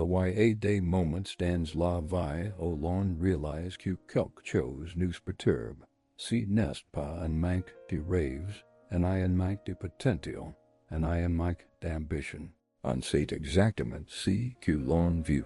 lya des moments dans la vie où l'on réalise que quelque chose nous perturbe. Si n'est pas un manque de rêves, and I un manque de potentiel, and I un manque d'ambition. On sait exactement ce que l'on veut.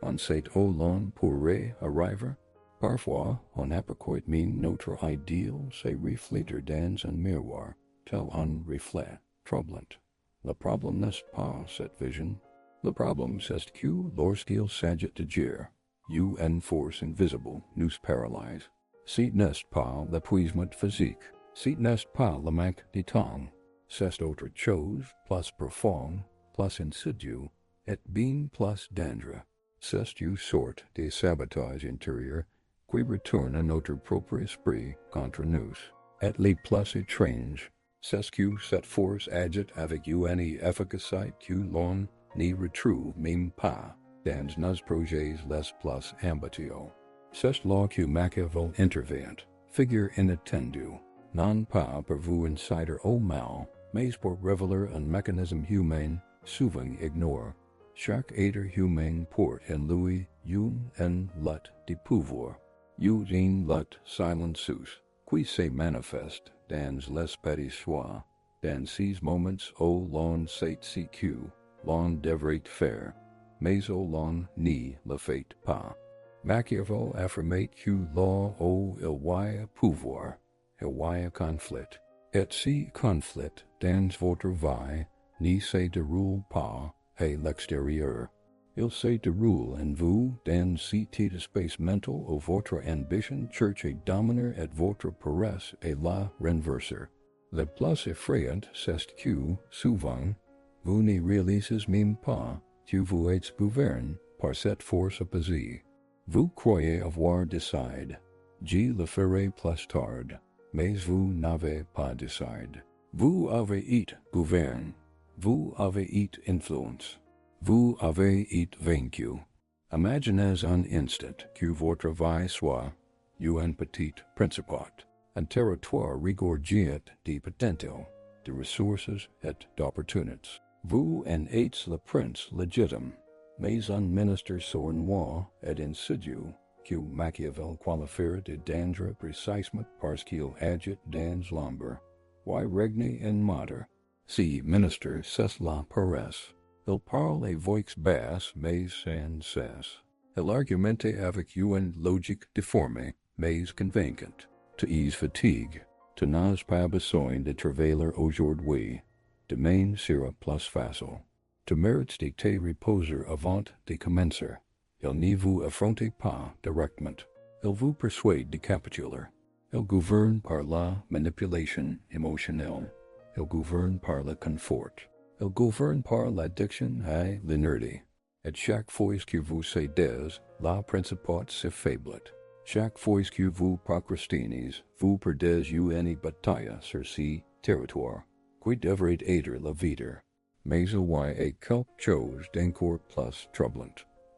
On sait où l'on pourrait arriver. Parfois, on aperçoit même notre idéal se refléter dans un miroir, tel un reflet troublant. Le problème n'est pas cette vision. Le problème c'est que lorsqu'il s'agit d'agir, une force invisible nous paralyse. Ce n'est pas l'épuisement physique, ce n'est pas le manque de temps, c'est autre chose, plus profond, plus insidieux, et bien plus dangereux. C'est une sorte de sabotage intérieur qui retourne à notre propre esprit contre nous. Et les plus étranges, c'est que cette force agit avec une efficacité que l'on n'y retrouve même pas dans nos projets les plus ambitieux. C'est là que Machiavel intervient, figure inattendue, non pas pour vous inciter au mal, mais pour révéler un mécanisme humain souvent ignoré. Chaque être humain porte en lui une lutte de pouvoir, une lutte silencieuse, qui se manifeste dans les petits choix, dans ces moments où l'on sait ce que l'on devrait faire, mais où l'on n'y le fait pas. Machiavel affirme que là où il y a pouvoir, il y a conflit, et si conflit dans votre vie ne se déroule pas à l'extérieur, il se déroule en vous dans cet espace mental où votre ambition cherche à dominer et votre paresse à la renverser. Le plus effrayant c'est que, souvent, vous ne réalisez même pas que vous êtes gouverné par cette force opposée. Vous croyez avoir décidé, je le ferai plus tard, mais vous n'avez pas décidé. Vous avez été gouverné, vous avez été influence, vous avez été vaincu. Imaginez un instant que votre vie soit un petit principat, un territoire regorgé de potentiel, de ressources et d'opportunités. Vous en êtes le prince légitime, mais un ministre sournois et insidieux que Machiavel qualifie de dangereux précisément parce qu'il agit dans l'ombre. Why regne in mater? Si ministre c'est la paresse. Il parle à voix basse mais sans cesse. Il argumente avec une logique déformée mais convaincante. To ease fatigue, tu n'as pas besoin de travailler aujourd'hui. Demain sera plus facile. Tu mérites de te reposer avant de commencer. Il ne vous affronte pas directement. Il vous persuade de capituler. Il gouverne par la manipulation émotionnelle. Il gouverne par le confort. Il gouverne par l'addiction à l'inertie. Et chaque fois que vous cédez, la principauté s'affaiblit. Chaque fois que vous procrastinez, vous perdez une bataille sur ce territoire, qui devrait être la vie. Mais il y a quelque chose d'encore plus troublant.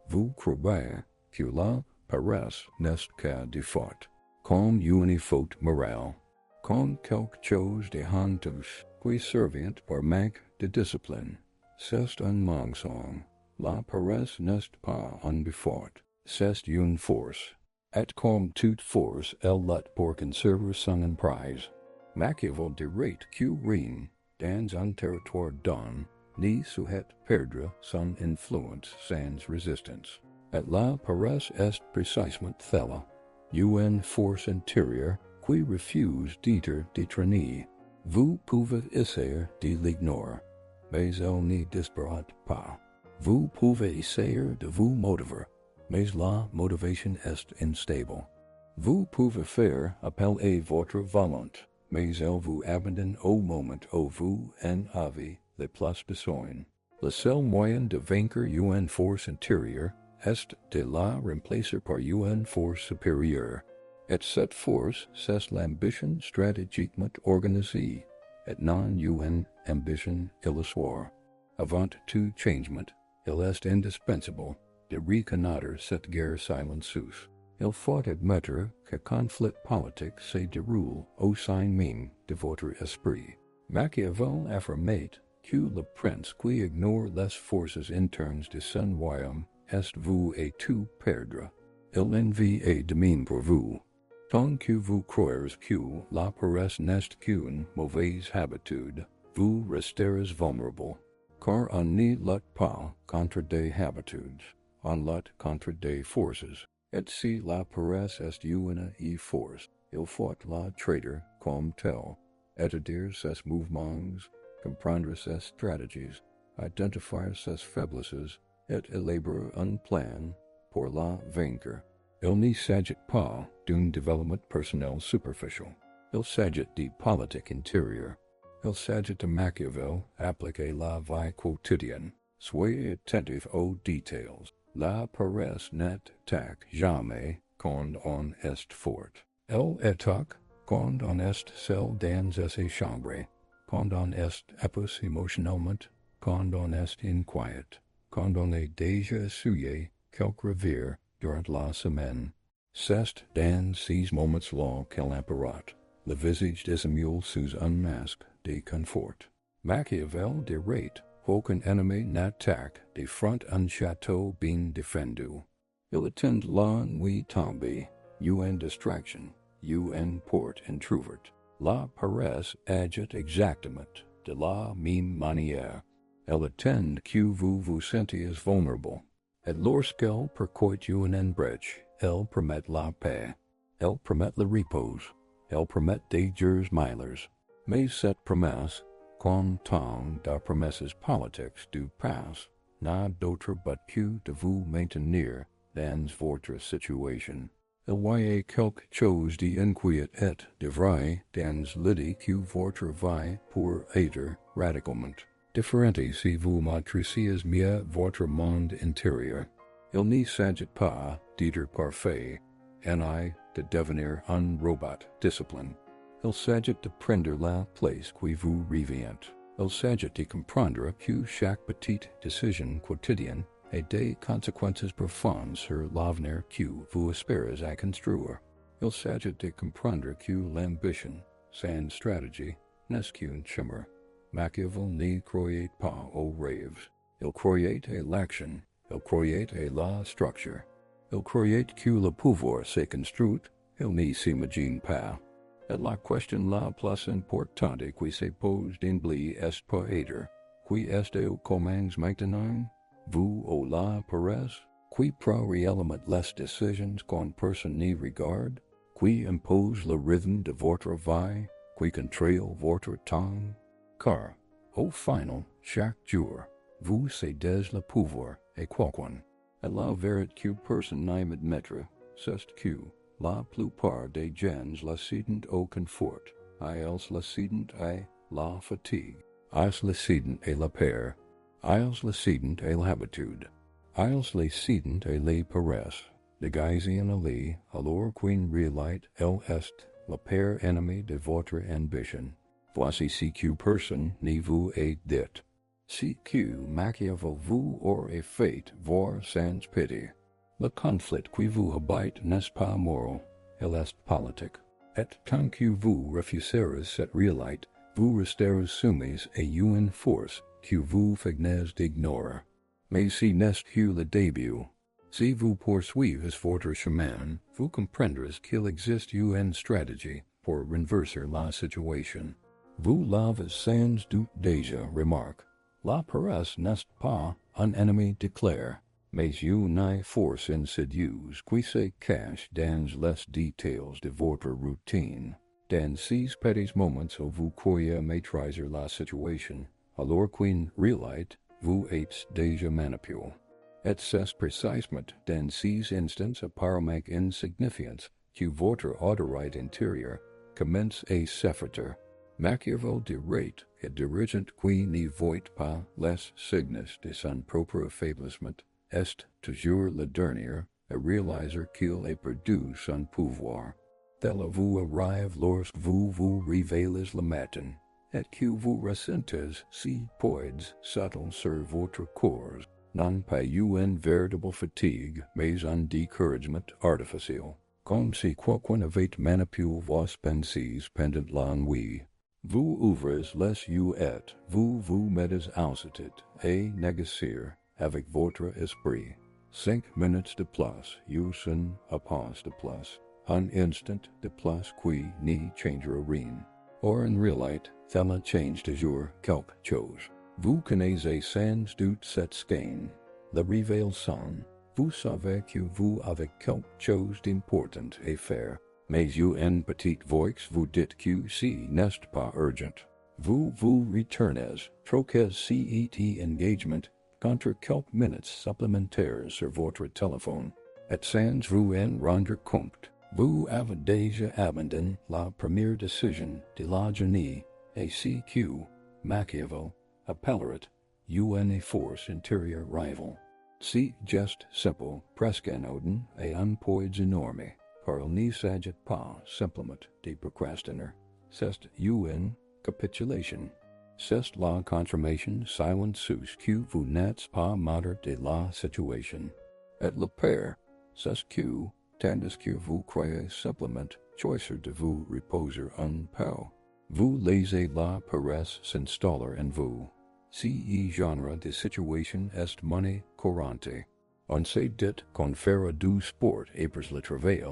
Vous croyez que la paresse n'est qu'un défaut, comme une faute morale, comme quelque chose de honteux qui survient par manque de discipline. C'est un mensonge. La paresse n'est pas un défaut, c'est une force. Et comme toute force, elle lutte pour conserver son emprise. Machiavel dirait que rien, dans un territoire donné, ne souhaite perdre son influence sans résistance. Et la paresse est précisément cela, une force intérieure qui refuse d'être détraînée. Vous pouvez essayer de l'ignorer, mais elle ne disparaît pas. Vous pouvez essayer de vous motiver, mais la motivation est instable. Vous pouvez faire appel à votre volonté, mais elle vous abandonne au moment où vous en avez le plus besoin. Le seul moyen de vaincre une force intérieure est de la remplacer par une force supérieure. Et cette force, c'est l'ambition stratégiquement organisée, et non une ambition illusoire. Avant tout changement, il est indispensable de reconnaître cette guerre silencieuse. Il faut admettre que conflit politique se déroule au sein même de votre esprit. Machiavel affirmait que le prince qui ignore les forces internes de son royaume est vous et tout perdre. Il envie et demine pour vous. Tant que vous croyez que la paresse n'est qu'une mauvaise habitude, vous resterez vulnérable. Car on ne lutte pas contre des habitudes, on lutte contre des forces. Et si la paresse est une force, il faut la traiter comme telle, étudier ses mouvements, comprendre ses stratégies, identifier ses faiblesses, et élaborer un plan pour la vaincre. Il ne s'agit pas d'un développement personnel superficial. Il s'agit de politique intérieure. Il s'agit de Machiavel appliquer la vie quotidienne. Soyez attentif aux détails. La paresse n'attaque jamais quand on est fort. Elle attaque quand on est seul dans sa chambre, quand on est épuisé émotionnellement, quand on est inquiet, quand on est déjà essuyé quelque revers durant la semaine. C'est dans ces moments-là qu'elle apparaît, le visage dissimule sous un masque de confort. Machiavel dirait qu'aucun ennemi n'attaque de front un château bien défendu. Il attend la nuit tombée, une distraction, une porte entr'ouverte. La paresse agit exactement de la même manière. Elle attend que vous vous sentiez vulnérable. Et lorsqu'elle percoit une brèche, elle permet la paix. Elle permet le repos. Elle permet des jours meilleurs. Mais cette promesse, comme tant de promesses politiques du passé, n'a d'autre but que de vous maintenir dans votre situation. Il y a quelque chose d'inquiet et de vrai dans l'idée que votre vie pour être radicalement différente si vous maîtrisiez mieux votre monde intérieur. Il ne s'agit pas d'être parfait, ni de devenir un robot discipline. Il s'agit de prendre la place que vous revient. Il s'agit de comprendre que chaque petite décision quotidienne a des conséquences profondes sur l'avenir que vous espérez à construire. Il s'agit de comprendre que l'ambition, sans stratégie, n'est qu'une chimère. Machiavel ne croyait pas aux rêves. Il croyait à l'action. Il croyait à la structure. Il croyait que le pouvoir se construit. Il ne s'imagine pas. Et la question la plus importante qui se pose d'emblée est peut-être, qui est-il commence maintenant? Vous ou la paresse? Qui prend réellement les décisions qu'une personne ne regarde? Qui impose le rythme de votre vie? Qui contrôle votre temps? Car, au final, chaque jour, vous cédez le pouvoir à quelqu'un. Et la vérité que personne n'admettra, c'est que la plupart des gens la cédent au confort, ils la cédent à la fatigue, ils la cédent à la peur, ils la cédent à l'habitude, ils la cédent à la paresse, déguisée en allée, alors qu'en réalité elle est le pire ennemi de votre ambition. Voici ce que personne ne vous a dit. Ce que Machiavel vous aurait fait voir sans pitié. Le conflit qui vous habite n'est pas moral, il est politique. Et tant que vous refuserez cette réalité, vous resterez soumis à une force que vous feignez d'ignorer. Mais ce n'est que le début. Si vous poursuivez votre chemin, vous comprendrez qu'il existe une stratégie pour renverser la situation. Vous l'avez sans doute déjà remarqué. La paresse n'est pas un ennemi déclaré, mais une force insidieuse qui se cache dans les détails de votre routine. Dans ces petits moments où vous croyez maîtriser la situation, alors qu'en réalité, vous êtes déjà manipulé. Et c'est précisément dans ces instants apparemment insignifiants que votre autorité intérieure commence à s'effriter. Machiavel dirait et dirigeant qui ne voit pas les signes de son propre affaiblissement est toujours le dernier à réaliser qu'il a perdu son pouvoir. Tel vous arrive lorsque vous vous réveillez le matin, et que vous ressentez si poids subtil sur votre corps, non pas une véritable fatigue, mais un découragement artificiel, comme si quelqu'un avait manipulé vos pensées pendant la nuit. Vous ouvrez les yeux et vous vous mettez ensuite à négocier avec votre esprit. 5 minutes de plus, usen apos de plus, un instant de plus qui ni changer rien. Or in real light, thema change de jour quelque chose. Vous connaissez sans doute cette skein. Le révèle son. Vous savez que vous avez quelque chose d'important à faire. Mais une petite voix vous dit que si n'est pas urgent. Vous retournez, troquez cet engagement contre quelques minutes supplémentaires sur votre téléphone. Et sans vous en rendre compte, vous avez déjà abandonné la première décision de la journée, et c'est que Machiavel appellerait une force intérieure rival. C'est geste simple, presque anodin et un poids énorme, car il ne s'agit pas simplement de procrastiner. C'est une capitulation. C'est la confirmation silencieuse que vous n'êtes pas maître de la situation. Et le pire, c'est que, tandis que vous croyez simplement choisir de vous reposer un peu, vous laissez la paresse s'installer en vous. Ce genre de situation est monnaie courante. On se dit qu'on fera du sport après le travail,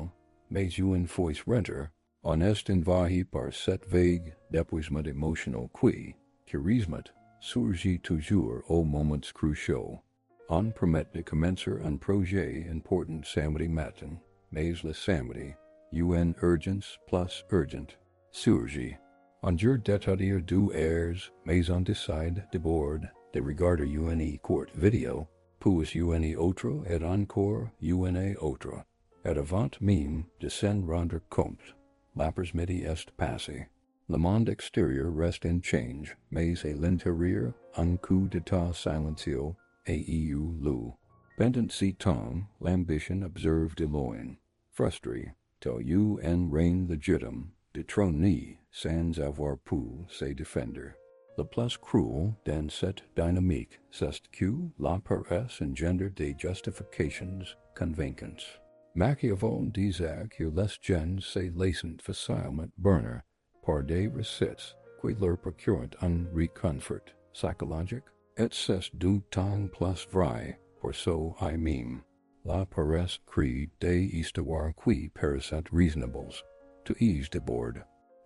mais une fois rentré, on est envahi par cette vague d'épuisement émotionnel qui, curieusement, surgit toujours au moment crucial. On permet de commencer un projet important samedi matin, mais le samedi, une urgence plus urgente, surgit. On jour d'étudier deux heures, mais on décide d'abord de regarder une courte vidéo, puis une autre et encore une autre, et avant même de s'en rendre compte, l'après-midi est passé. Le monde extérieur reste en change, mais à l'intérieur, un coup d'état silencieux et eu lieu. Pendant ce temps, l'ambition observe de loin, frustrée, tel un reine légitime, détrôné sans avoir pu se défendre. Le plus cruel dans cette dynamique, c'est que la paresse engendre des justifications convaincantes. Machiavel disait que les gens se laissent facilement berner par des recettes qui leur procurent un réconfort psychologique, et c'est d'autant plus vrai pour ceux I même. La paresse crée des histoires qui paraissent raisonnables, to ease de bord,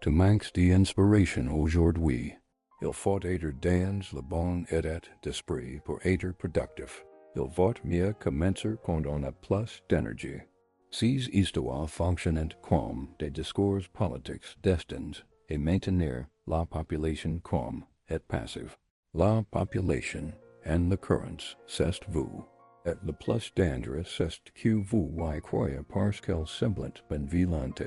to manque d'inspiration aujourd'hui. Il faut être dans le bon état d'esprit pour être productif. Il vaut mieux commencer quand on a plus d'énergie. Ces histoires fonctionnent comme des discours politiques destinés à maintenir la population calme et passive. La population, en l'occurrence, c'est vous. Et le plus dangereux, c'est que vous y croyez parce qu'elles semblent benevolentes.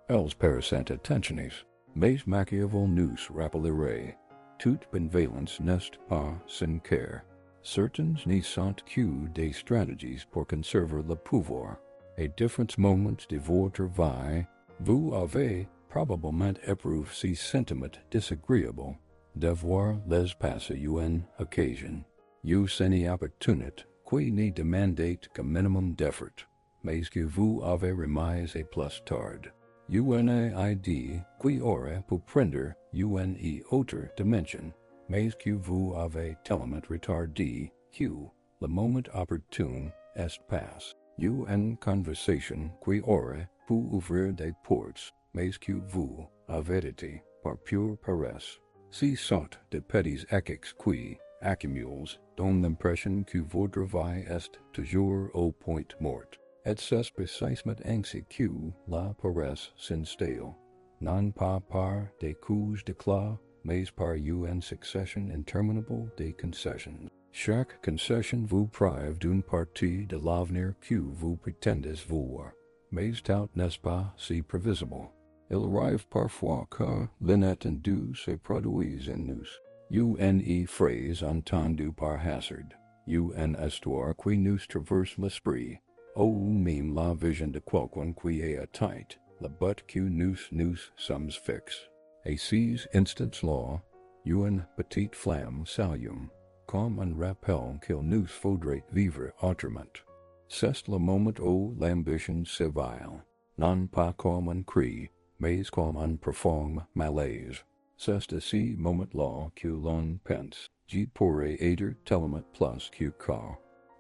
Elles paraissent attentionnées, mais Machiavel nous rappellerait. Toute benevolence n'est pas sincère. Certaines ne sont que des stratégies pour conserver le pouvoir. À différents moments de votre vie, vous avez probablement éprouvé ces sentiments désagréables d'avoir les passer une occasion. Une opportunité qui ne demandait qu'un minimum d'effort, mais que vous avez remise à plus tard. Une idée qui aurait pu prendre une autre dimension, mais que vous avez tellement retardé que le moment opportun est passé. Une conversation qui aurait pu ouvrir des portes, mais que vous avez été, par pure paresse. Ces sortes de petits échecs qui, accumulent, donnent l'impression que votre vie est toujours au point mort. Et c'est précisément ainsi que la paresse s'installe, non pas par des coups d'éclat, mais par une succession interminable de concessions. Chaque concession vous prive d'une partie de l'avenir que vous prétendez vouloir, mais tout n'est pas si prévisible. Il arrive parfois que l'inattendu se produise en nous. Une phrase entendue par hasard, une histoire qui nous traverse l'esprit, ou même la vision de quelqu'un qui est atteint, le but que nous sommes fixes. Et ces instants-là, une petite flamme s'allume, comme un rappel qu'il nous faudrait vivre autrement. C'est le moment où l'ambition s'éveille, non pas comme un cri, mais comme un profond malaise. C'est à ce moment-là que l'on pense, je pourrais être tellement plus que car.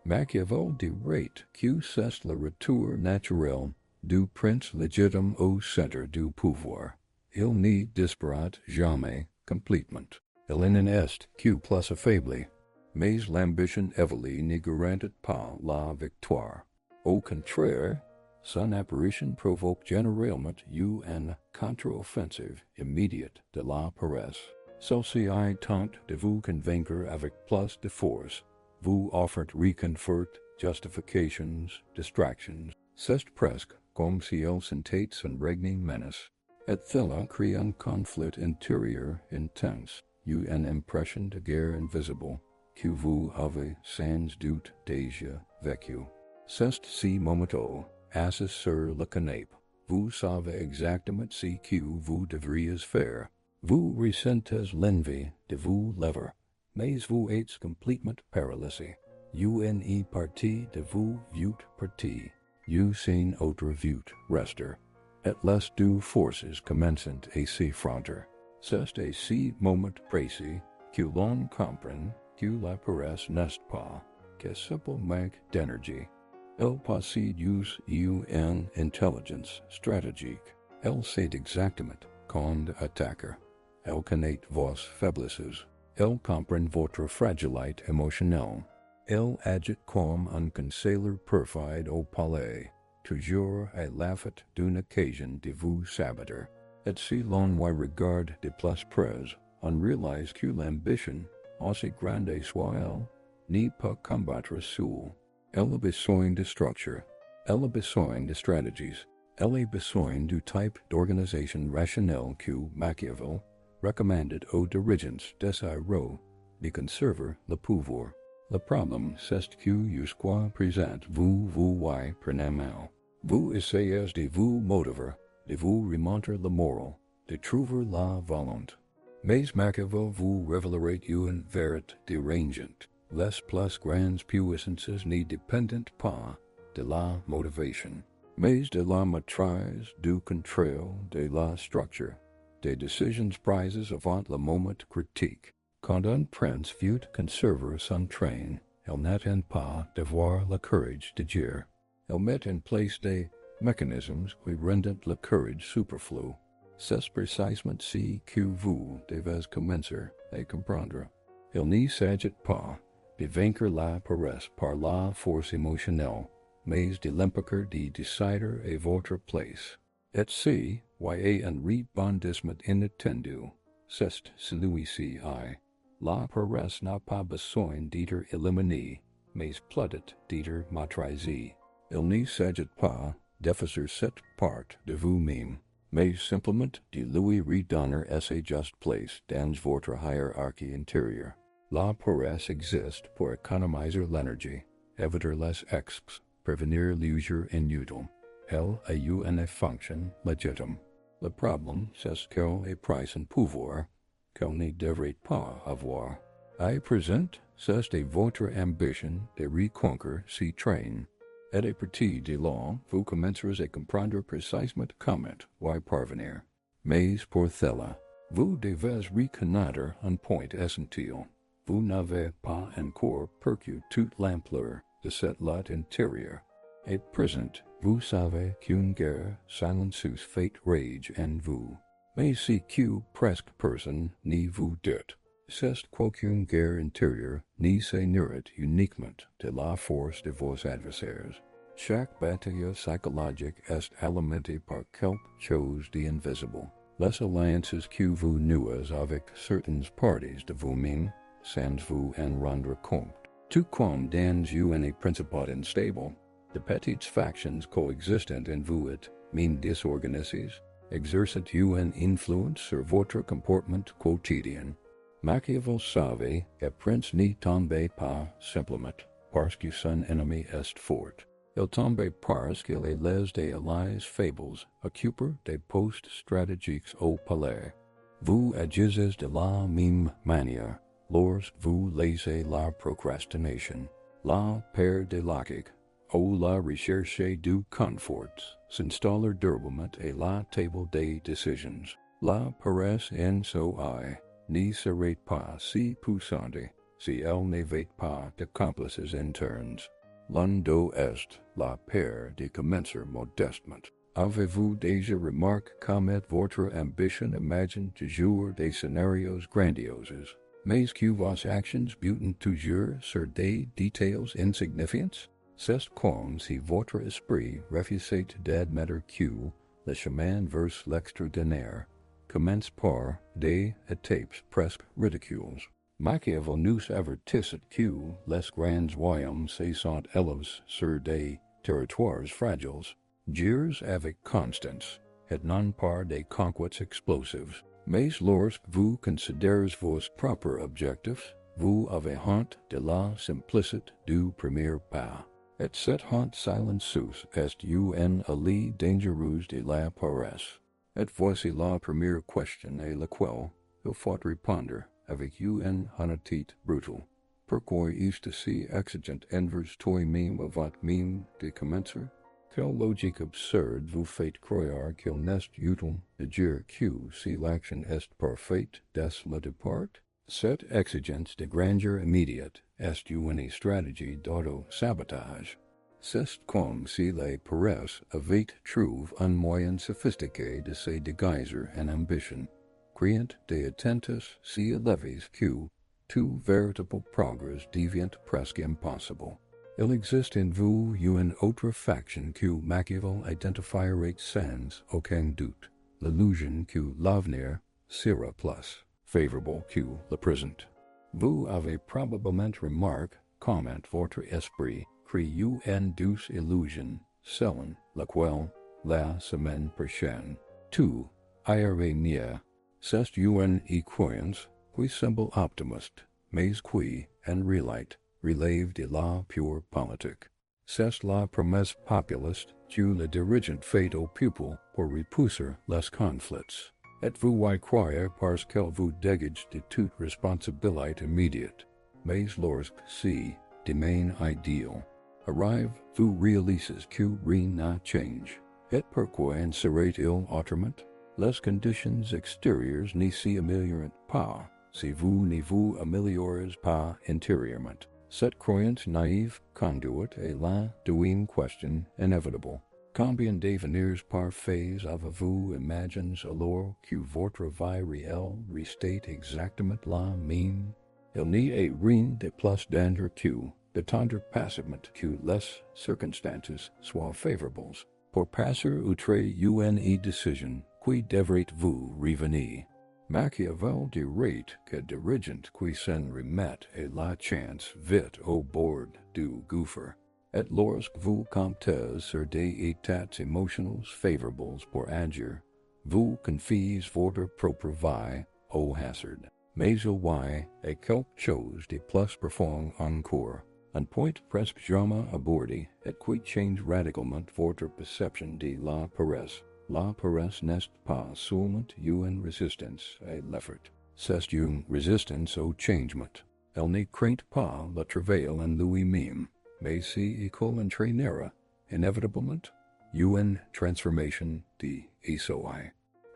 Machiavel de rate que c'est le retour naturel du prince légitime au centre du pouvoir. Il n'y disparaît jamais complètement. Il en est que plus affaibli. Mais l'ambition évolue ne garantit pas la victoire. Au contraire, son apparition provoque généralement une contre-offensive immédiate de la paresse. Celle-ci tente de vous convaincre avec plus de force, vous offre réconfort, justifications, distractions. C'est presque comme si elle sentait son règne menace. Et cela crée un conflit intérieur intense, une impression de guerre invisible, que vous avez sans doute déjà vécu. C'est si momento, assis sur le canapé, vous savez exactement ce que vous devriez faire. Vous ressentez l'envie de vous lever, mais vous êtes complètement paralysé. Une partie de vous vieut partie, sans autre vieut rester. Et les deux forces commencent à s'affronter. C'est à ce moment précis que l'on comprend que la paresse n'est pas que simple manque d'énergie. Elle possède une intelligence stratégique. Elle sait exactement quand attaquer. Elle connaît vos faiblesses. Elle comprend votre fragilité émotionnelle. Elle agit comme un conseiller perfide au palais, toujours à l'affût d'une occasion de vous saboter. Et si l'on regarde de plus près, on réalise que l'ambition, aussi grande soit-elle, n'est pas combattre seule. Elle a besoin de structure. Elle a besoin de stratégies. Elle a besoin du type d'organisation rationnelle que Machiavel recommanded aux dirigeants désireux de conserver le pouvoir. Le problème, c'est que jusqu'à présent vous voyez prenez mal. Vous essayez de vous motiver, de vous remonter le moral, de trouver la volonté. Mais Machiavel vous révélerait une vérité dérangeante. Les plus grandes puissances ne dépendent pas de la motivation, mais de la maîtrise du contrôle de la structure. Des décisions prises avant le moment critique. Quand un prince veut conserver son train, il n'attend pas d'avoir le courage de dire. Il met en place des mécanismes qui rendent le courage superflu. C'est précisément ce que vous devez commencer à comprendre. Il ne s'agit pas de vaincre la paresse par la force émotionnelle, mais de l'empêcher de décider à votre place. Et si, voyez un rebondissement inattendu, c'est celui-ci. La paresse n'a pas besoin d'être éliminée, mais peut-être d'être maîtrisée. Il ne s'agit pas d'effacer cette part de vous-même, mais simplement de lui redonner sa juste place dans votre hiérarchie intérieure. La paresse existe pour économiser l'énergie, éviter les excès, prévenir l'usure inutile. Elle a une fonction légitime. Le problème, c'est qu'elle est prise en pouvoir qu'elle ne devrait pas avoir. À présent, c'est de votre ambition de reconquérir ce train. Et à partir de là, vous commencerez à comprendre précisément comment y parvenir. Mais pour cela, vous devez reconnaître un point essentiel. Vous n'avez pas encore perçu toute l'ampleur de cette lutte intérieure. À présent, vous savez qu'une guerre silencieuse fait rage en vous. Mais ce que presque personne ne vous dit, c'est qu'aucune guerre intérieure ne se nourrit uniquement de la force de vos adversaires. Chaque bataille psychologique est alimentée par quelque chose d'invisible. Les alliances que vous nouez avec certaines parties de vous-même, sans vous en rendre compte. Tout comme dans une principauté instable, de petites factions coexistent en vous et, mine désorganisées, exercent une influence sur votre comportement quotidien. Machiavel savait que prince ne tombait pas simplement parce que son ennemi est fort. Il tombait parce qu'il a des alliés faibles, occupent des postes stratégiques au palais. Vous agissez de la même manière lorsque vous laissez la procrastination, la perte de logique, ou la recherche du confort s'installer durablement à la table des décisions. La paresse en soi ne serait pas si puissante si elle n'avait pas de complices internes. L'un est la paire de commencer modestement. Avez-vous déjà remarqué comment votre ambition imagine toujours des scénarios grandioses, mais que vos actions butent toujours sur des détails insignifiants? C'est comme si votre esprit refusait d'admettre que le chemin vers l'extraordinaire commence par des étapes presque ridicules. Machiavel nous avertissait que les grands royaumes se sont élevés sur des territoires fragiles, gérés avec constance, et non par des conquêtes explosives. Mais lorsque vous considérez vos propres objectifs, vous avez honte de la simplicité du premier pas. Et cette honte silencieuse est une alliée dangereuse de la paresse. Et voici la première question à laquelle il faut répondre avec une honnêteté brutale. Pourquoi est-ce si exigent envers toi-même avant même de commencer? Quelle logique absurde vous fait croire qu'il n'est utile de dire que si l'action est parfaite dès le départ? Cette exigence de grandeur immédiate est une stratégie d'auto-sabotage. C'est comme si la paresse avait trouvé un moyen sophistiqué de se déguiser en ambition, créant des attentes si élevées que tout véritable progrès devient presque impossible. Il existe en vous une autre faction que Machiavel identifierait sans aucun doute, l'illusion que l'avenir sera plus favorable que le présent. Vous avez probablement remarqué comment votre esprit crée une douce illusion, selon laquelle la semaine prochaine, tout ira mieux. C'est une croyance qui semble optimiste, mais qui, en réalité, relève de la pure politique. C'est la promesse populiste que le dirigeant fait aux pupils pour repousser les conflits. Êtes-vous y croire parce qu'elle vous dégage de toute responsabilité immédiate, mais lorsque si demain idéal arrive, vous réalisez que rien n'a changé. Et pourquoi en serait-il autrement? Les conditions extérieures ne s'y améliorent pas si vous ne vous améliorez pas intérieurement. Cette croyance naïve conduit à la douine question inévitable. Combien d'avenirs parfaits avez-vous imaginé alors que votre vie réelle restait exactement la même? Il n'y a rien de plus dangereux que d'attendre passivement que les circonstances soient favorables pour passer outre une décision qui devrait vous revenir. Machiavel dirait que dirigeant qui s'en remet à la chance vite au bord du gouffre. Et lorsque vous comptez sur des états émotionnels favorables pour agir, vous confiez votre propre vie au hasard. Mais il y a quelque chose de plus profond encore, un point presque jamais abordé et qui change radicalement votre perception de la paresse. La paresse n'est pas seulement une résistance à l'effort, c'est une résistance au changement. Elle ne craint pas le travail en lui-même, mais s'y entraînera inévitablement une transformation de soi.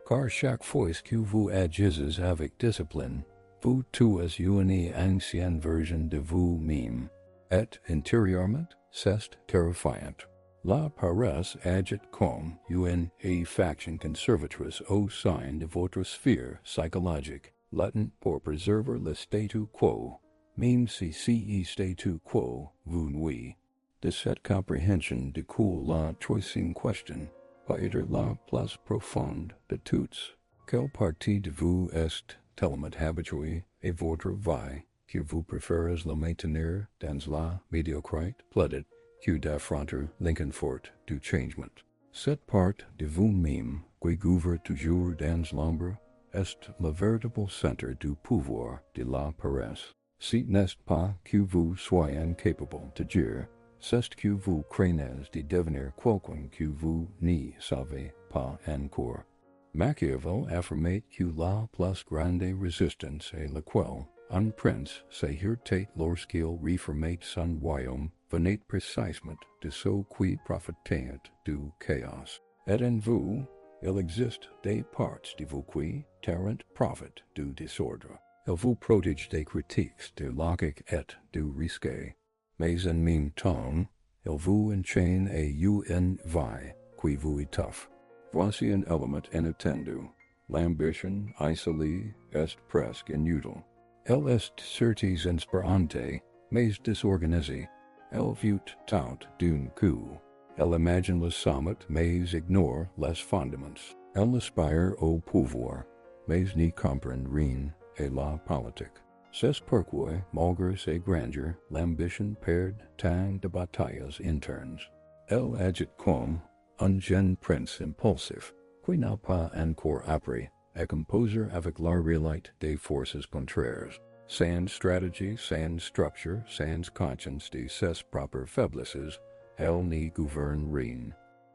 Car chaque fois que vous agissez avec discipline, vous tuez une ancienne version de vous-même, et intérieurement, c'est terrifiant. La paresse agit comme une faction conservatrice au sein de votre sphère psychologique, latent pour préserver le statu quo, même si statu quo vous nuit. De cette compréhension découle la troisième question, peut-être la plus profonde de toutes. Quelle partie de vous est tellement habituée à votre vie que vous préférez la maintenir dans la médiocrité plaidée que d'affronter l'inconfort du changement? Cette part de vous-même qui gouverне toujours dans l'ombre est le véritable centre du pouvoir de la paresse. Ce n'est pas que vous soyez incapable de dire, c'est que vous craignez de devenir quelqu'un que vous ne savez pas encore. Machiavel affirmait que la plus grande résistance à laquelle un prince se heurtait lorsqu'il reformait son royaume venait précisément de ceux qui profitaient du chaos. Et en vous, il existe des parts de vous qui tirent profit du désordre. Il vous protège des critiques de logique et du risque. Mais en même temps, il vous enchaîne et un vie, qui vous étouffe. Voici un élément inattendu. L'ambition isolée est presque inutile. Elle est certes inspirante, mais désorganisée. Elle vient tout d'un coup. Elle imagine le sommet, mais ignore les fondements. Elle aspire au pouvoir, mais n'y comprend rien à la politique. C'est pourquoi, malgré ses grandeurs, l'ambition perd tant de batailles internes. Elle agit comme un jeune prince impulsif, qui n'a pas encore appris à composer avec la réalité des forces contraires. Sans stratégie, sans structure, sans conscience de ses propres faiblesses, elle n'y gouverne rien.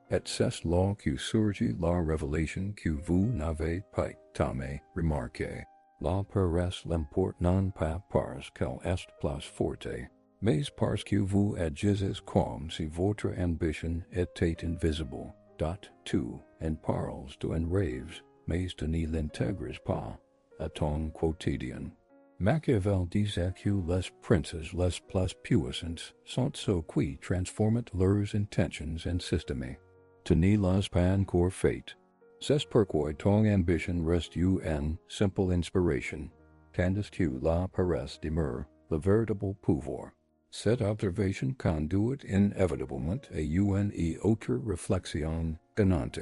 Et c'est là que surgit la révélation que vous n'avez pas jamais remarqué. La paresse l'emporte non pas parce qu'elle est plus forte, mais parce que vous agissez comme si votre ambition était invisible. Tout en parles de en rêves, mais tu n'y l'intègres pas à ton quotidien. Machiavel disait que les princes les plus puissants sont ceux qui transforment leurs intentions en système. Tu n'y l'as pas encore fait. C'est pourquoi ton ambition reste une simple inspiration, tandis que la paresse demeure le véritable pouvoir. Cette observation conduit inévitablement à une autre réflexion gagnante.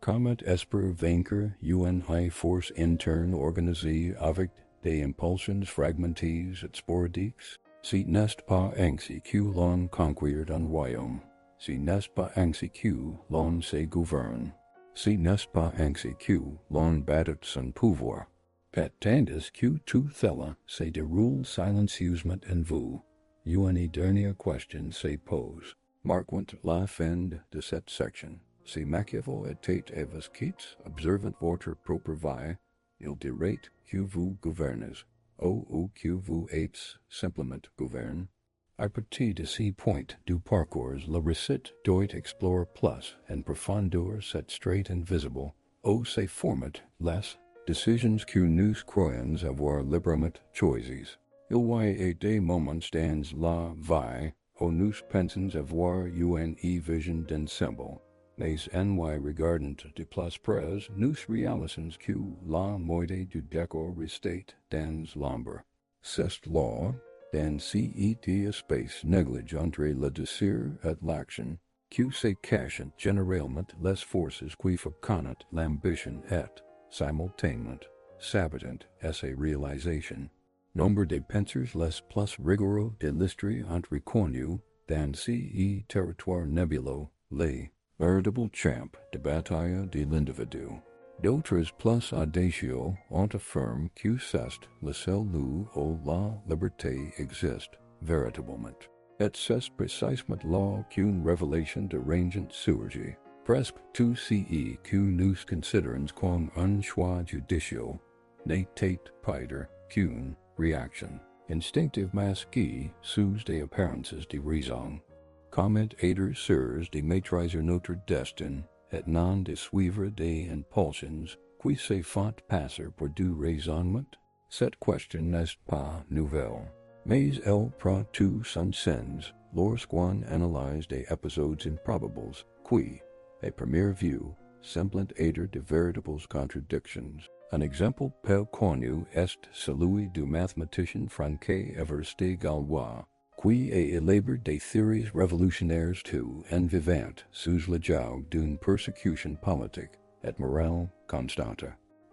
Comment espérer vaincre une force interne organisée avec des impulsions fragmentées et sporadiques? Si n'est pas ainsi que l'on conquiert un royaume, si n'est pas ainsi que l'on se gouverne, si n'est pas ainsi que l'on bâtit son pouvoir, tandis que tout cela se déroule silencieusement en vous, une dernière question se pose. Marquant la fin de cette section. Si Machiavel était à vos quittes, observant votre propre vie, il dirait que vous gouvernez, ou que vous êtes simplement gouverne. À partir de ce point du parcours, la recette doit explorer plus en profondeur cette strate invisible, où se forment les décisions que nous croyons avoir librement choisies. Il y a des moments dans la vie où nous pensons avoir une vision d'ensemble, mais en y regardant de plus près, nous réalisons que la moitié du décor restait dans l'ombre. C'est là, dans cet espace négligé entre le désir et l'action, que se cachent généralement les forces qui fécondent l'ambition et, simultanément, sabotent sa réalisation. Nombre de penseurs les plus rigoureux de l'histoire ont reconnu dans ce territoire nébuleux les véritables champs de bataille de l'individu. D'autres plus audacieux ont affirmé que c'est le seul lieu où la liberté existe véritablement. Et c'est précisément là qu'une révélation dérangeante surgit. Presque tout ce que nous considérons comme un choix judicieux n'était pas qu'une réaction instinctive masquée sous des apparences de raison. Comment être sûrs de maîtriser notre destin et non de suivre des impulsions qui se font passer pour du raisonnement? Cette question n'est pas nouvelle, mais elle prend tout son sens lorsqu'on analyse des épisodes improbables qui, à première vue, semblent être de véritables contradictions. Un exemple peu connu est celui du mathématicien français Évariste Galois, qui a élaboré des théories révolutionnaires tout en vivant sous le joug d'une persécution politique et morale constante.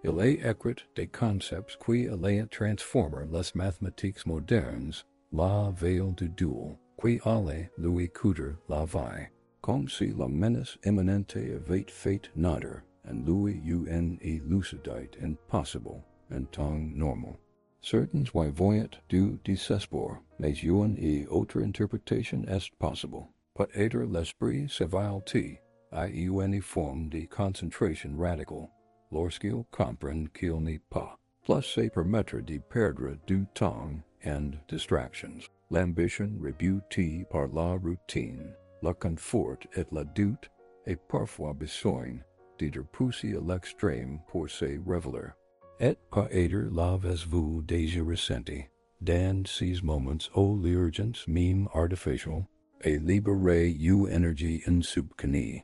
Il a écrit des concepts qui allaient transformer les mathématiques modernes, la veille du duel, qui allaient lui coûter la vie, comme si la menace imminente avait fait naître en lui une lucidité impossible en temps normal. Certains y voient du désespoir, mais une autre interprétation est possible. Peut-être l'esprit s'évalue à une forme de concentration radicale, lorsqu'il comprend qu'il n'est pas plus se permettre de perdre du temps en distractions. L'ambition rebutée par la routine, le confort et le doute est parfois besoin de pousser à l'extrême pour se révéler. Et peut-être l'avez-vous déjà ressenti dans ces moments où l'urgence même artificielle, A libere u energy in subcani.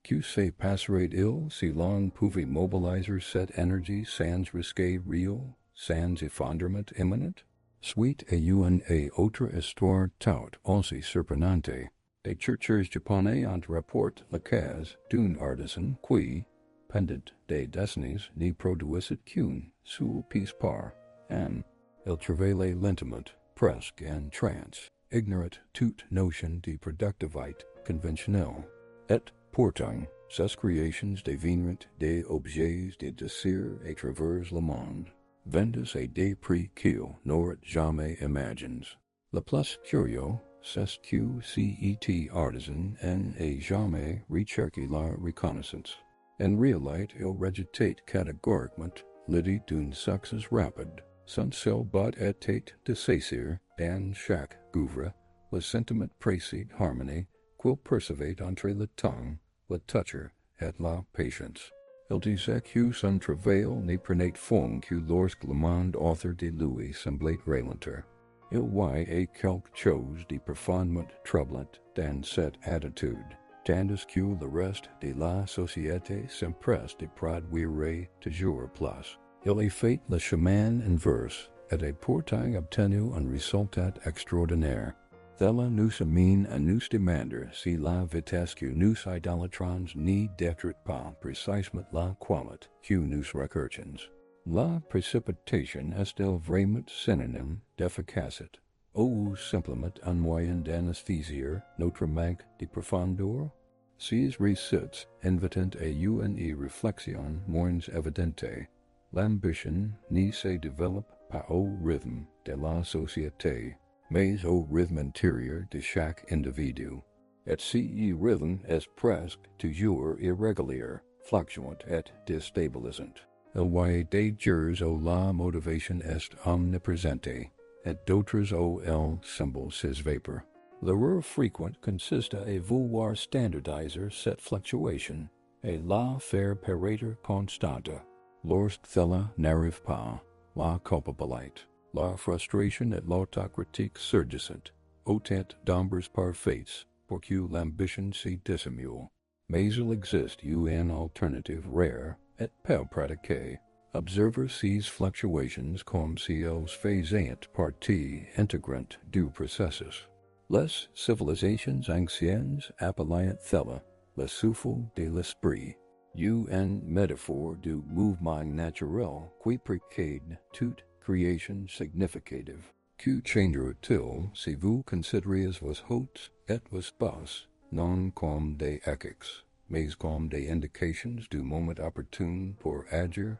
Q se passerate ill, si long pouvi mobilizer set energy sans risque real, sans effondrement imminent? Sweet a un a autre histoire tout aussi surprenante. Des chercheurs japonais ont rapport la case d'un artisan qui, pendant des décennies, n'y produisit qu'une seule pièce par an. Il travaillait lentement, presque en trance, ignorant toute notion de productivité conventionnelle, et pourtant, ses créations devinrent des objets de désir à travers le monde, vendus à des prix qu'il n'aurait jamais imaginés. Le plus curieux, c'est que cet artisan n'a jamais recherché la reconnaissance. En réalité, il rejette catégoriquement l'idée d'un succès rapide. Son seul but était de saisir, dans chaque œuvre, le sentiment précis d'harmonie qu'il percevait entre le temps, le toucher et la patience. Il disait que son travail ne prenait fin que lorsque le monde autour de lui semblait ralentir. Il voyait quelque chose de profondément troublant dans cette attitude, tandis que le reste de la société s'empresse de produire toujours plus. Il a fait le chemin inverse et a pourtant obtenu un résultat extraordinaire. Cela nous amène à nous demander si la vitesse que nous idolâtrons n'y détruit pas précisément la qualité que nous recherchons. La précipitation est-elle vraiment synonyme d'efficacité, ou simplement un moyen d'anesthésier notre manque de profondeur? Ces récits invitent à une réflexion moins évidente. L'ambition ne se développe pas au rythme de la société, mais au rythme intérieur de chaque individu. Et ce rythme est presque toujours irrégulier, fluctuant et déstabilisant. Il y a des jours où la motivation est omniprésente, et d'autres où elle semble s'évaporer. L'erreur fréquente consiste à vouloir standardiser cette fluctuation et la faire paraître constante. Lorsque cela n'arrive pas, la culpabilité, la frustration et l'autocritique surgissent, autant d'ombres parfaites pour que l'ambition se dissimule. Mais il existe une alternative rare et peu pratiquée. Observer ces fluctuations comme si elles faisaient partie intégrante du processus. Les civilisations anciennes appelaient cela le souffle de l'esprit. Une métaphore du mouvement naturel qui précède toute création significative. Que changerait-il si vous considériez vos hôtes et vos basses non comme des échecs, mais comme des indications du moment opportun pour agir?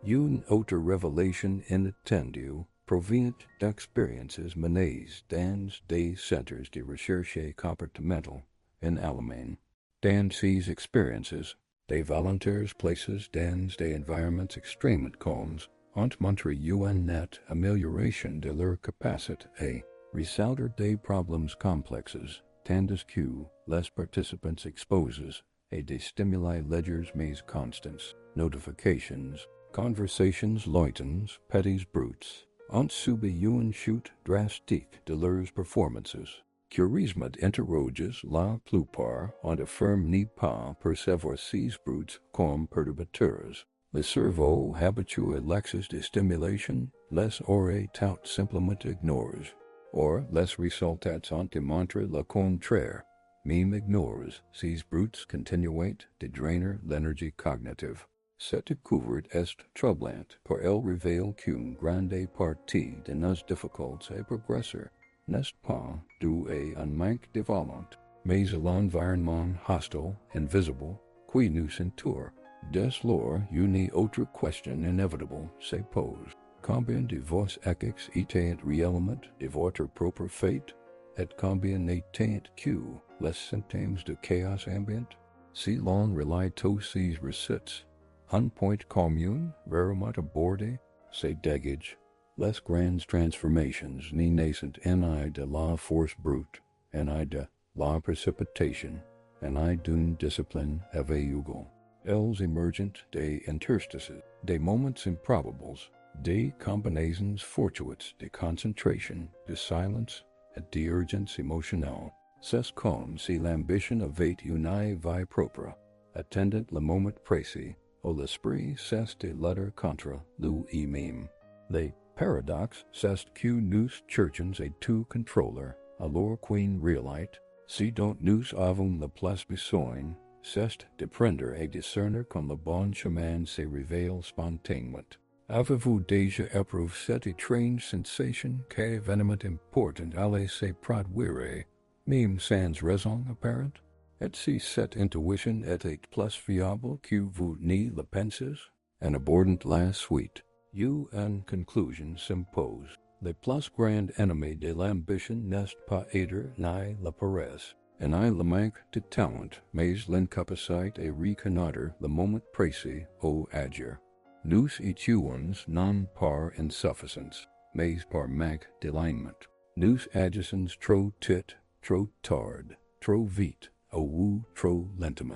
Une autre révélation inattendue provient d'expériences menées dans des centres de recherche comportementale en Allemagne. Dans ces expériences, des volontaires placés dans des environnements extrêmement calmes ont montré une nette amélioration de leur capacité à résoudre des problèmes complexes, tandis que les participants exposés à des stimuli légers mais constants, notifications, conversations lointaines, petits bruits, ont subi une chute drastique de leurs performances. Curieusement interroges, la plupart ont affirmé ne pas percevoir ces bruits comme perturbateurs. Le cerveau habitué à l'excès de stimulation les aurait tout simplement ignorés. Or, les résultats ont démontré le contraire. Même ignorés, ces bruits continuaient de drainer l'énergie cognitive. Cette découverte est troublante, car elle révèle qu'une grande partie de nos difficultés à progresser n'est pas due à un manque de volonté, mais à l'environnement hostile, invisible, qui nous entoure. Dès lors, une autre question inévitable se pose. Combien de vos échecs étaient réellement de votre propre fait, et combien n'étaient que les symptômes de chaos ambiant? Si l'on relie tous ces recettes, un point commun rarement abordé se dégage. Les grandes transformations ne naissent en de la force brute, en de la précipitation, en d'une discipline aveugle. Elles émergent des interstices, des moments improbables, des combinaisons fortuites de concentration, de silence et d'urgence émotionnelle. c'est comme si l'ambition avait une vie propre, attendant le moment précis, où l'esprit cesse de lutter contre lui-même. Le paradoxe, c'est que nous cherchons et tout contrôler, alors qu'en réalité, si dont nous avons le plus besoin, c'est de prendre et discerner comme le bon chemin se révèle spontanément. Avez-vous déjà éprouvé cette étrange sensation qu'événement important allait se produire, même sans raison apparente? Et si cette intuition était plus fiable que vous n'y le pensez? En abordant la suite, une conclusion s'impose. Le plus grand ennemi de l'ambition n'est pas être ni la paresse, ni le manque de talent, mais l'incapacité à reconnaître le moment précis au agir. Nous étuons non par insuffisance, mais par manque d'alignement. Nous agissons trop tôt, trop tard, trop vite, ou trop lentement.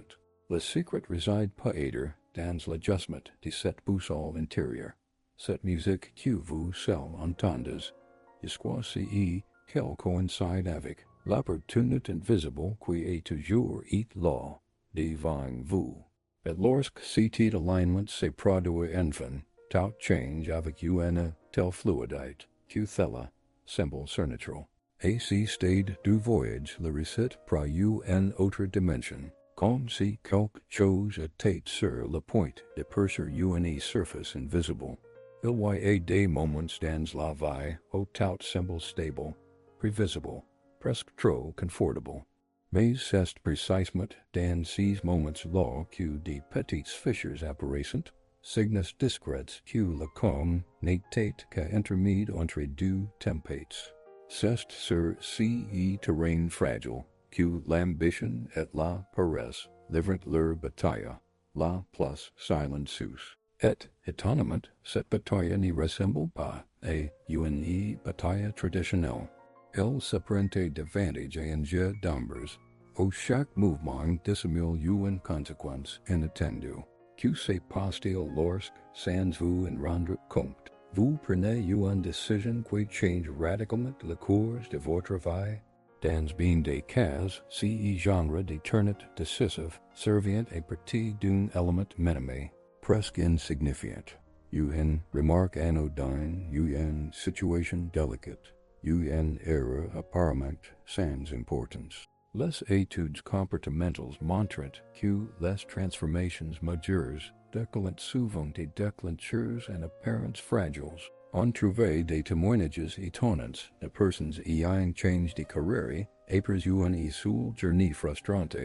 Le secret réside peut-être dans l'adjustment de cette boussole intérieure. Cette musique que vous seul entendez, jusqu'à ce qu'elle coïncide avec l'opportunité invisible qui est toujours là, devant vous. Et lorsque cet alignment se produit enfin, tout change avec une telle fluidité que cela semble surnaturel. Et si stade du voyage le récite prend une autre dimension, comme si quelque chose était sur le point de percer une surface invisible. Il y a des moments dans la vie où tout semble stable, prévisible, presque trop confortable. Mais c'est précisément dans ces moments-là que des petites fissures apparaissent, signes discrets que le calme n'était qu'intermédiaire entre deux tempêtes. C'est sur ces terrains fragiles que l'ambition et la paresse livrent leur bataille, la plus silencieuse. Et, étonnamment, cette bataille n'y ressemble pas à une bataille traditionnelle. Elle se prend davantage à un jeu d'ombres, où chaque mouvement dissimule une conséquence inattendue, que se passe-t-il lorsque, sans vous en rendre compte, vous prenez une décision qui change radicalement le cours de votre vie? Dans bien des cas, ce genre de tournant décisif survient à partir d'un élément minime, presque insignifiant. Une remarque anodine, une situation délicate, une erreur apparemment sans importance. Les études comportementales montrent que les transformations majeures déclenchent souvent des déclencheurs en apparence fragiles. On trouve des témoignages étonnants de personnes ayant changé de carrière après une seule journée frustrante,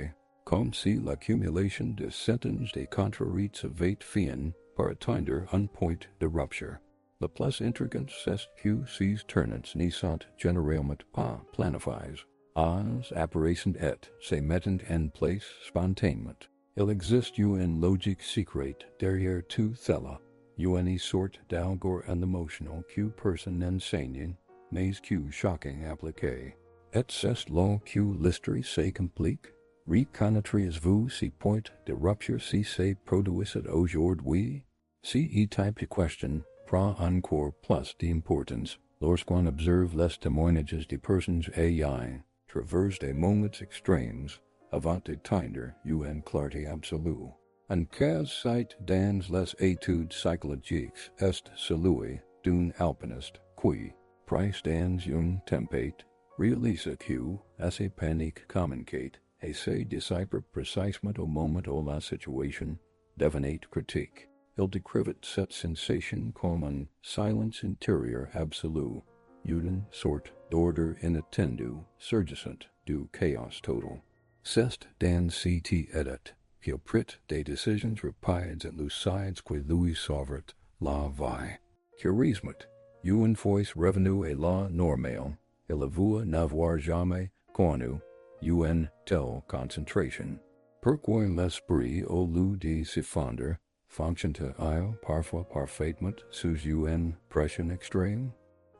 comme si l'accumulation de centaines de contrariétés avait fini par atteindre un point de rupture. Le plus intrigant c'est que ces tournants ne sont généralement pas planifiés. Elles apparaissent et se mettent en place spontanément. Il existe une logique secrète derrière tout cela, une sorte d'algor émotionnel que personne n'enseigne, mais que chacun applique. Et c'est là que l'histoire se complique. Reconnaîtrez-vous ces points de rupture si se produisent aujourd'hui? Ce type de question prend encore plus d'importance lorsqu'on observe les témoignages de personnes ayant traversent des moments extrêmes avant d'atteindre une clarté absolue. Un cas cite dans les études psychologiques est celui d'un alpiniste qui, pris dans une tempête, réalise que, à sa panique communiquée, et se décipre précisément au moment où la situation devenait critique. Il décrivait cette sensation comme un silence intérieur absolu, une sorte d'ordre inattendu surgissant du chaos total. C'est dans cet état qu'il prit des décisions rapides et lucides qui lui sauvèrent la vie. Curieusement, une fois revenu à la normale, il avoua n'avoir jamais connu une telle concentration. Pourquoi l'esprit, au lieu de se fondre, fonctionne-t-il parfois parfaitement sous une pression extrême?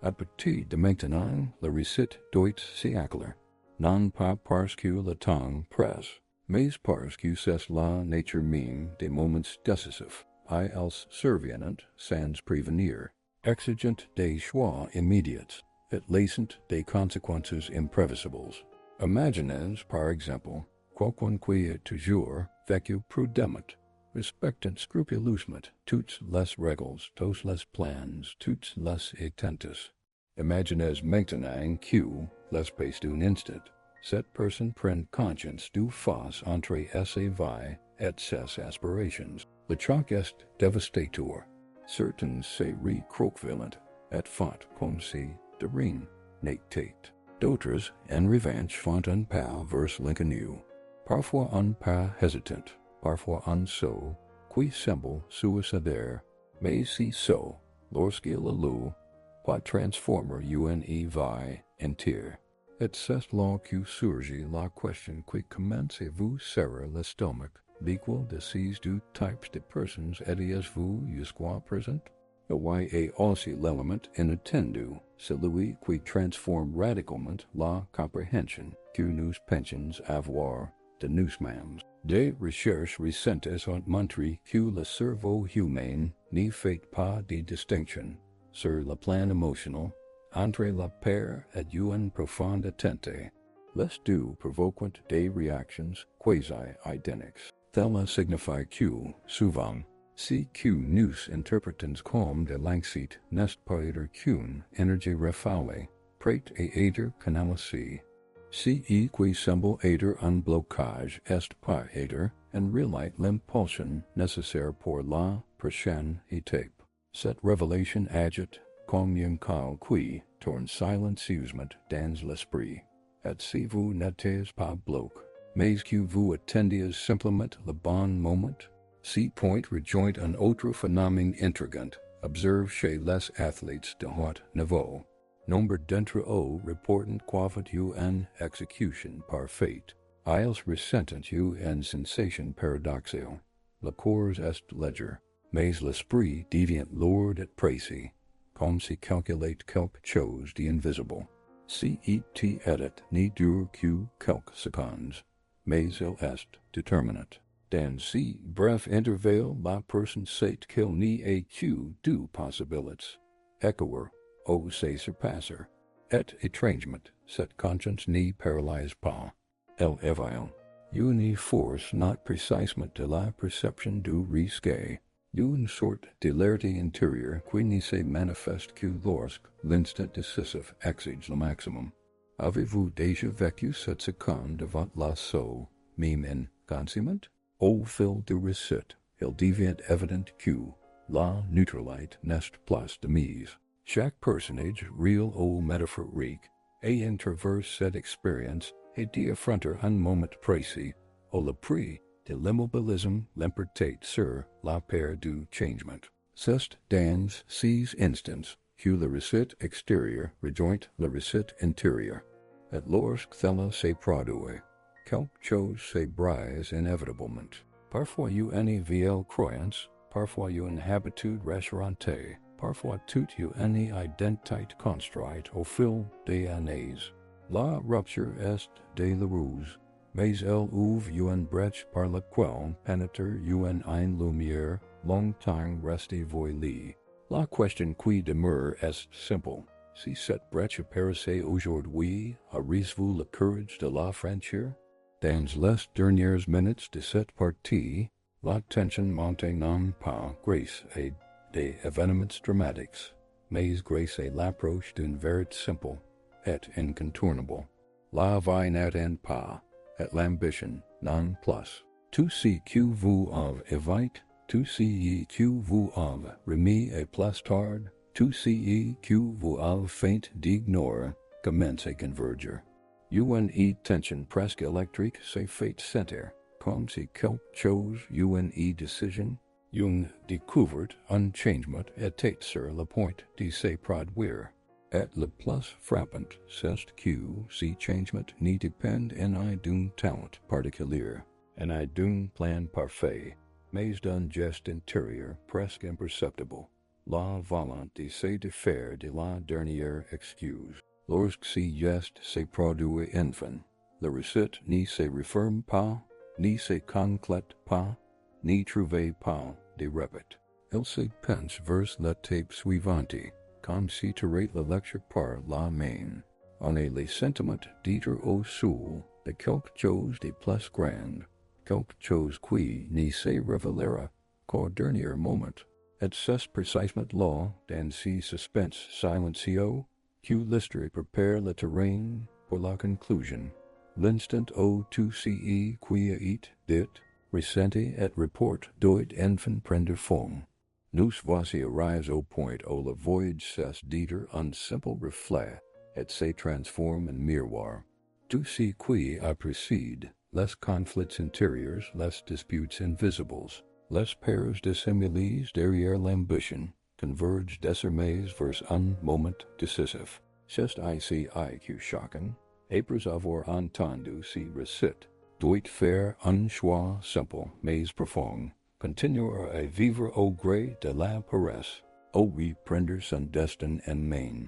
À partir de maintenant, le récit doit s'éclaircir, non pas parce que le temps presse, mais parce que c'est la nature même des moments décisifs, et elles surviennent sans prévenir, exigent des choix immédiats, et laissant des conséquences imprévisibles. Imagines, par exemple, quoiqu'unque est toujours vécu prudemment, respectant scrupuleusement toutes les règles, tous les plans, toutes les attentus. Imagines maintenant que, l'espace d'un instant, cette personne prenne conscience du face entre ses vies et ses aspirations. Le choc est dévastateur. Certains se recroquevillent et font comme si de rien n'était. D'autres, en revanche, font un pas vers l'inconnu. Parfois un pas hésitant, parfois un saut qui semble suicidaire, mais si saut, lorsqu'il a lu, peut transformer une vie entière. Et c'est là que surgit la question qui commence à vous serrer l'estomac. L'équal de ces deux types de personnes étiez-vous jusqu'à présent? Oui, et aussi l'élément inattendu, celui qui transforme radicalement la compréhension que nous pensons avoir de nous-mêmes. Des recherches récentes ont montré que le cerveau humain ne fait pas de distinction, sur le plan émotionnel, entre la peur et une profonde attente. Les deux provoquent des réactions quasi-identiques. Cela signifie que, souvent, ce que nous interprétons comme de l'anxiété n'est pas être qu'une énergie rafalée, prête à être canalisée. Ce qui semble être un blocage est pas être, en réalité, l'impulsion nécessaire pour la prochaine étape. Cette révélation agite comme un cal qui tourne silencieusement dans l'esprit. Et si vous n'êtes pas bloqué, mais que vous attendiez simplement le bon moment, ce point rejoint un autre phénomène intrigant, observé chez les athlètes de haut niveau. Nombre d'entre eux reportent qu'avant une exécution parfaite, ils ressentent une sensation paradoxale. Le corps est léger, mais l'esprit devient lourd et précis, comme si calculait quelque chose d'invisible. Si it ne dure que quelques secondes, mais il est déterminant. Dans ce bref intervalle, la personne sait qu'il n'y a que deux possibilités, échouer ou se surpasser. Et étrangement, cette conscience n'y paralyse pas. Elle éveille une force not précisément de la perception du risque, une sorte d'élarté intérieure qui ne se manifeste que lorsque l'instant décisif exige le maximum. Avez-vous déjà vécu cette seconde de votre lasso, même inconsciemment? Au fil du récit, il devient évident que la neutralité n'est plus de mise. Chaque personnage, réel ou métaphorique, ayant traversé cette expérience et d'y affronter un moment précis, au le prix de l'immobilisme l'emportait sur la peur du changement. C'est dans ces instants que le récit extérieur rejoint le récit intérieur. Et lorsque cela se produit, quelque chose se brise inévitablement. Parfois une vieille croyance, parfois une habitude restaurantée, parfois toute une identité construite au fil des années. La rupture est douloureuse, mais elle ouvre une brèche par laquelle pénètre une lumière longtemps restée voilée. La question qui demeure est simple. Si cette brèche apparaissait aujourd'hui, auriez-vous le courage de la franchir? Dans les dernières minutes de cette partie, la tension montait non pas grâce à des événements dramatiques, mais grâce à l'approche d'une vérité simple et incontournable. La vie n'atteint pas, et l'ambition non plus. Tout ce que vous avez évité, tout ce que vous avez remis à plus tard, tout ce que vous avez feint d'ignorer, commence à converger. Une tension presque électrique se fait sentir, comme si quelque chose, une décision, une découverte, un changement était sur le point de se produire. Et le plus frappant, c'est que ce changement ne dépend en d'un talent particulier, en d'un plan parfait, mais d'un geste intérieur presque imperceptible, la volonté de se défaire de la dernière excuse. Lorsque ce geste se produit enfin, le récit ne se referme pas, ne se conclète pas, ne trouve pas de répète. Il se penche vers l'étape suivante, comme si tirait la lecture par la main. on a les sentiments d'être au soul de quelque chose de plus grand, quelque chose qui ne se révélera qu'au dernier moment. Et c'est précisément là, dans ce suspense silencieux, que l'histoire prépare le terrain pour la conclusion. L'instant où tout ce qui a été dit, ressenti et report doit enfin prendre forme. Nous voici arrivés au point où le voyage cesse d'être un simple reflet et se transforme en miroir. Tout ce qui a précédé, les conflits intérieurs, les disputes invisibles, les peurs dissimulés derrière l'ambition, convergent désormais vers un moment décisif. C'est ici que chacun, après avoir entendu ce récit, doit faire un choix simple mais profond, continuer à vivre au gré de la paresse, ou reprendre son destin en main.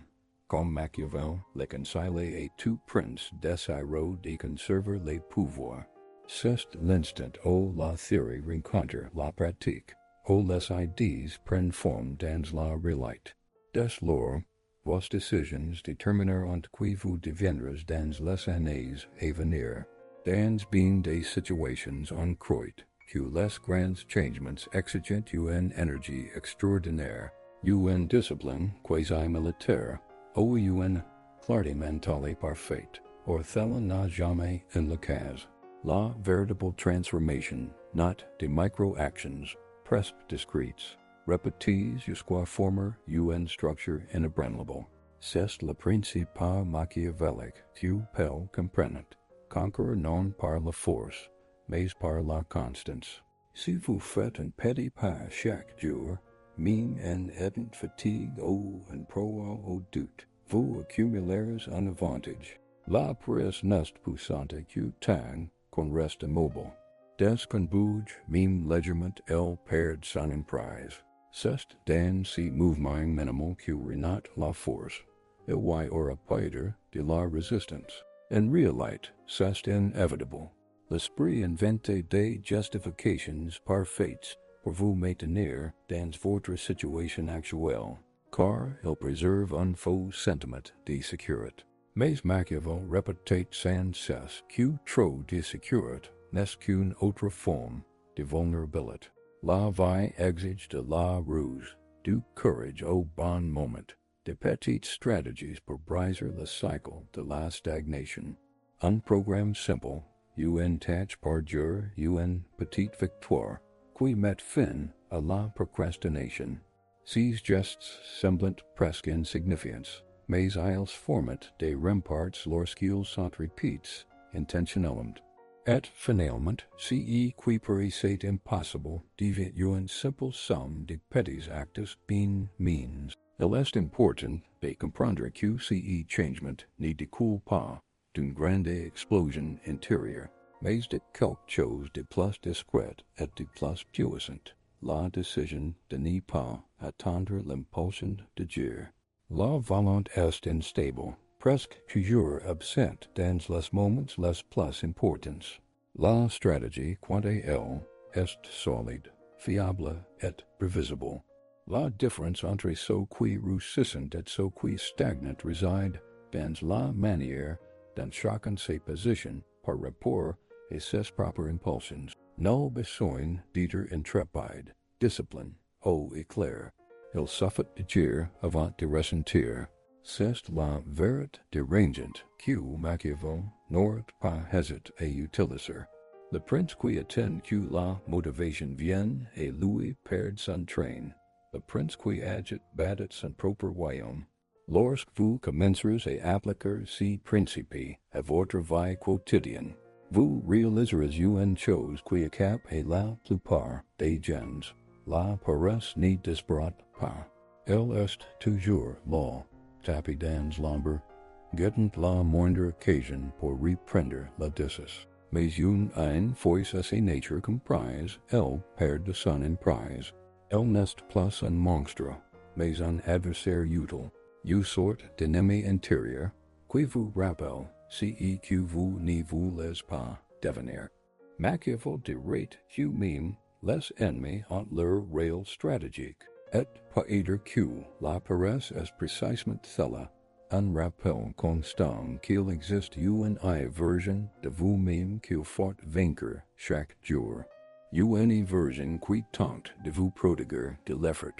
Comme Machiavel, le conseiller et tout prince désireux de conserver les pouvoirs. C'est l'instant où la théorie rencontre la pratique, où les idées prennent forme dans la réalité. Dès lors, vos décisions détermineront qui vous deviendrez dans les années à venir. Dans bien des situations en Crue, que les grands changements exigent une énergie extraordinaire, une discipline quasi-militaire, ou une clarté mentale parfaite, or tel n'a jamais en le cas. La véritable transformation, not de micro-actions, presque discrètes, répétées jusqu'à former une structure inébranlable. C'est le principe machiavélique que peut comprendre, conquérir non par la force, mais par la constance. Si vous faites un petit pas chaque jour, même en étant fatigue ou en proie au doute, vous accumulerez un avantage. La paresse n'est puissante que tant qu'on reste immobile. Dès qu'on bouge, même légèrement, elle perd son emprise. C'est dans ces mouvements minimaux que renate la force. Il y aura peut-être de la résistance. En réalité, c'est inévitable. L'esprit invente des justifications parfaites pour vous maintenir dans votre situation actuelle, car il préserve un faux sentiment de sécurité. Mais Machiavel répétait sans cesse que trop de sécurité n'est qu'une autre forme de vulnérabilité. La vie exige de la ruse, du courage au bon moment, de petites stratégies pour briser le cycle de la stagnation. Un programme simple, une tâche par jour, une petite victoire, qui met fin à la procrastination. Ces gestes semblent presque insignifiants, mais ils forment des remparts lorsqu'ils sont répétés intentionnellement. Et finalement, ce qui paraissait impossible devient une simple somme de petits actes bien means. Il est important de comprendre que ce changement ne découle pas d'une grande explosion intérieure, mais de quelque chose de plus discret et de plus puissant, la décision de ne pas attendre l'impulsion de Dieu. La volonté est instable, presque toujours absente dans les moments les plus importants. La stratégie, quant à elle, est solide, fiable et prévisible. La différence entre ce qui réussit et ce qui stagne réside dans la manière dont chacun se positionne par rapport à ses propres impulsions. Nul besoin d'être intrépide, discipline ou éclair. Il suffit de dire avant de ressentir. C'est la vérité dérangeante que Machiavel n'aurait pas hésité à utiliser. Le prince qui attend que la motivation vienne et lui perd son train. Le prince qui agite battit son propre royaume. Lorsque vous commencerez à appliquer ces principes à votre vie quotidienne, vous réaliserez une chose qui échappe à la plupart des gens. La paresse ne disparaît pas. Elle est toujours là, tapis dans l'ombre, guettant la moindre occasion pour reprendre la décision. Mais une fois sa nature comprise, elle perd de son emprise. Elle n'est plus un monstre, mais un adversaire utile, une sorte d'ennemi intérieur, qui vous rappelle ce que vous ne voulez pas devenir. Machiavel dirait que même les ennemis ont leur rôle stratégique, et peut-être que la paresse est précisément cela, un rappel constant qu'il existe une version de vous-même qu'il faut vaincre chaque jour. Une version qui tente de vous prodiguer de l'effort,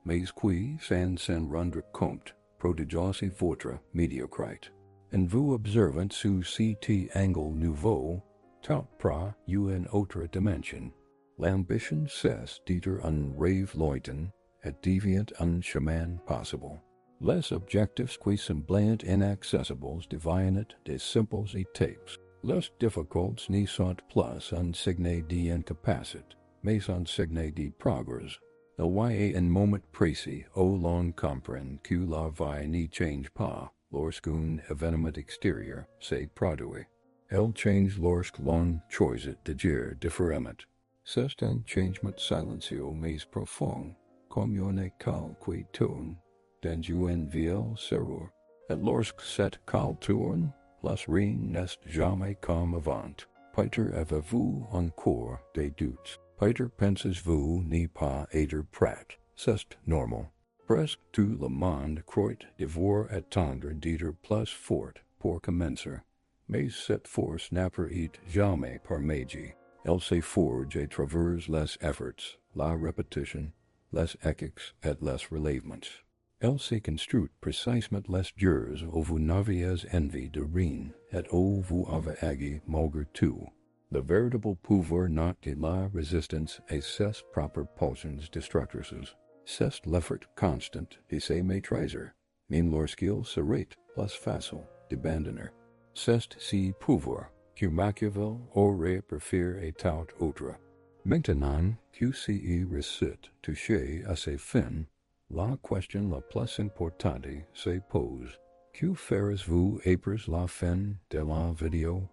mais qui, sans s'en rendre compte, prodigue aussi votre médiocrité. En vous observant sous cet angle nouveau, tout prend une autre dimension. L'ambition cesse d'être un rêve lointain et devient un chemin possible. Les objectifs qui semblant inaccessibles deviennent des simples étapes. Les difficultés ne sont plus un signe d'incapacité, mais un signe de progrès. Il y a un moment précis où l'on comprend que la vie ne change pas lorsqu'un événement extérieur se produit. Elle change lorsque l'on choisit d'agir différemment. C'est un changement silencieux mais profond, comme une école qui tourne dans une ville serrure. Et lorsque cette école tourne, les rien n'est jamais comme avant. Peut-être avez-vous encore des doutes. Peut-être pensez-vous ne pas être prêt. C'est normal. Presque tout le monde croit devoir attendre d'être plus fort pour commencer. Mais cette force n'apparaît jamais par magie. Elle se forge à travers les efforts, la répétition, les échecs et les relèvements. Elle se construit précisément les jours où vous n'aviez envie de rien et où vous avez agi malgré tout. Le véritable pouvoir not de la résistance à ses propres pulsions destructrices. C'est l'effort constant de se maîtriser, même lorsqu'il serait plus facile d'abandonner. C'est ce pouvoir que Machiavel aurait préféré à tout autre. Maintenant que ce récit touché à ses fins, la question la plus importante se pose. Que ferez-vous après la fin de la vidéo?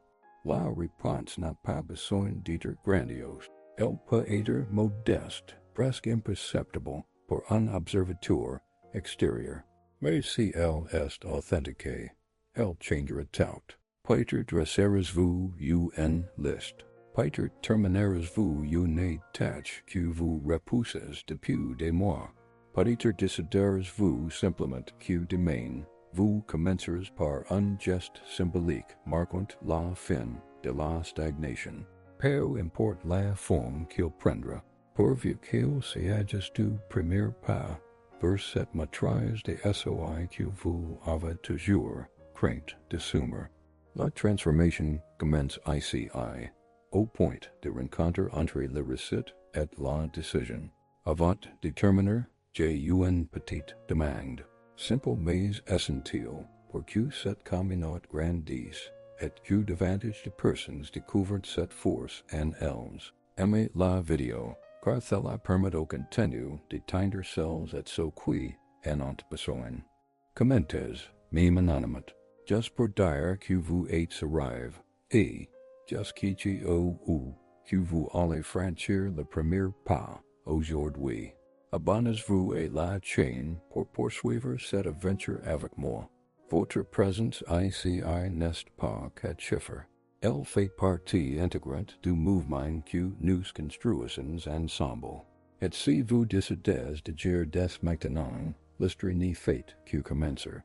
La réponse n'a pas besoin d'être grandiose. Elle peut être modeste, presque imperceptible pour un observateur extérieur. Mais si elle est authentique, elle changera tout. Peut-être dresserez-vous une liste. Peut-être terminerez-vous une tâche que vous repoussez depuis des mois. Peut-être déciderez-vous simplement que demain, vous commencerez par un geste symbolique marquant la fin de la stagnation. Peu importe la forme qu'il prendra, pourvu qu'il s'agisse du premier pas vers cette maîtrise de SOI que vous avez toujours craint d'assumer. La transformation commence ici, au point de rencontre entre le récit et la décision. Avant de déterminer, j'ai une petite demande, simple mais essentielle, pour que cette communauté grandisse et que davantage de personnes découvrent cette force en elles. Aimez la vidéo, car cela permet au contenu d'atteindre celles et ceux qui en ont besoin. Commentez, même anonymat, juste pour dire que vous êtes arrivé, et jusqu'à que vous allez franchir le premier pas aujourd'hui. Abonnez-vous à la chaîne pour poursuivre cette aventure avec moi. Votre présence ici n'est pas qu'un chiffre. Elle fait partie intégrante du mouvement que nous construisons ensemble. Et si vous décidez d'agir dès maintenant, l'histoire n'est faite que commencer.